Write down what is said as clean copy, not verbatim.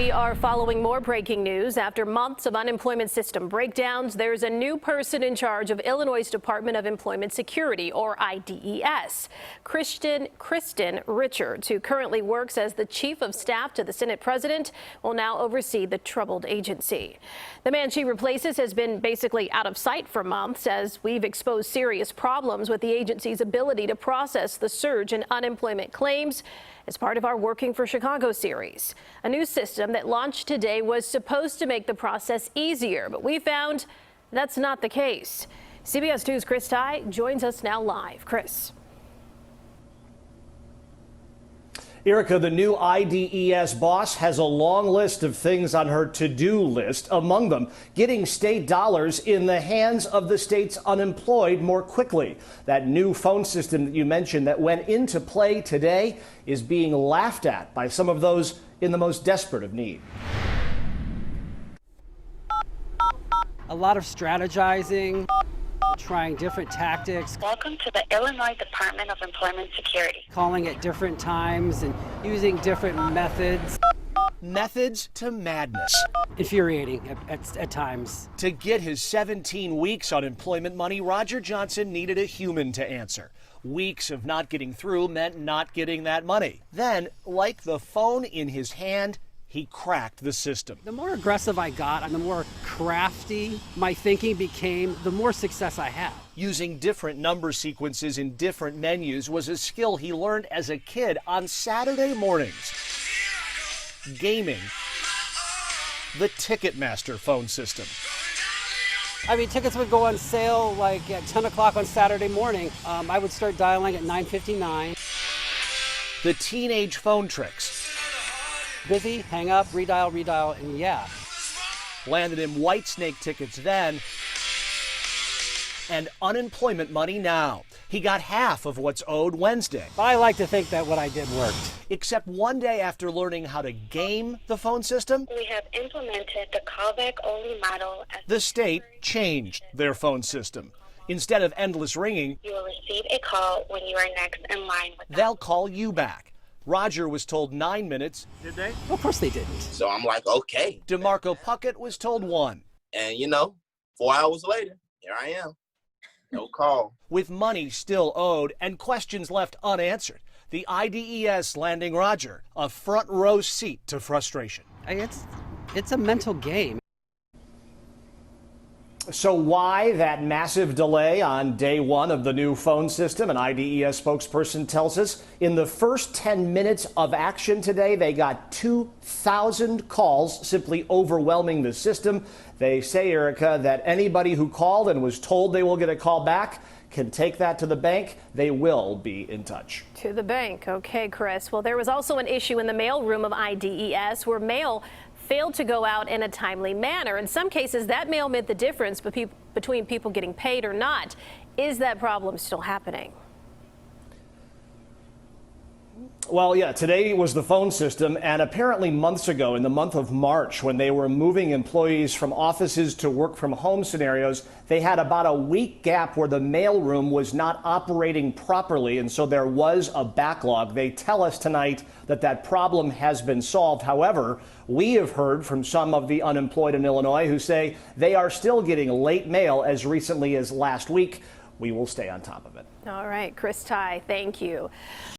We are following more breaking news. After months of unemployment system breakdowns, there's a new person in charge of Illinois' Department of Employment Security, or IDES. Kristen Richards, who currently works as the chief of staff to the Senate president, will now oversee the troubled agency. The man she replaces has been basically out of sight for months, as we've exposed serious problems with the agency's ability to process the surge in unemployment claims as part of our Working for Chicago series. A new system that launched today was supposed to make the process easier, but we found that's not the case. CBS 2's Chris Tye joins us now live. Chris. Erica, the new IDES boss has a long list of things on her to-do list, among them getting state dollars in the hands of the state's unemployed more quickly. That new phone system that you mentioned that went into play today is being laughed at by some of those in the most desperate of need. A lot of strategizing, trying different tactics. Welcome to the Illinois Department of Employment Security. Calling at different times and using different methods. Methods to madness. Infuriating at times. To get his 17 weeks unemployment money, Roger Johnson needed a human to answer. Weeks of not getting through meant not getting that money. Then, like the phone in his hand, he cracked the system. The more aggressive I got and the more crafty my thinking became, the more success I had. Using different number sequences in different menus was a skill he learned as a kid on Saturday mornings. Gaming the Ticketmaster phone system. I mean, tickets would go on sale like at 10 o'clock on Saturday morning. I would start dialing at 9:59. The teenage phone tricks. Busy, hang up, redial, and yeah. Landed him Whitesnake tickets then, and unemployment money now. He got half of what's owed Wednesday. But I like to think that what I did worked. Except one day after learning how to game the phone system, We have implemented the callback-only model. the state changed their phone system. Instead of endless ringing, You will receive a call when you are next in line with them. they'll call you back. Roger was told 9 minutes. Did they? Well, of course they didn't. So I'm like, okay. DeMarco Puckett was told 1. And 4 hours later, here I am. No call. With money still owed and questions left unanswered, the IDES landing Roger a front row seat to frustration. It's a mental game. So why that massive delay on day one of the new phone system? An IDES spokesperson tells us in the first 10 minutes of action today, they got 2,000 calls, simply overwhelming the system. They say, Erica, that anybody who called and was told they will get a call back can take that to the bank. They will be in touch. To the bank. Okay, Chris. Well, there was also an issue in the mail room of IDES where mail failed to go out in a timely manner. In some cases, that mail meant the difference between people getting paid or not. Is that problem still happening? Well, yeah, today was the phone system, and apparently months ago, in the month of March, when they were moving employees from offices to work from home scenarios, they had about a week gap where the mailroom was not operating properly, and so there was a backlog. They tell us tonight that that problem has been solved. However, we have heard from some of the unemployed in Illinois who say they are still getting late mail as recently as last week. We will stay on top of it. All right, Chris Tye, thank you.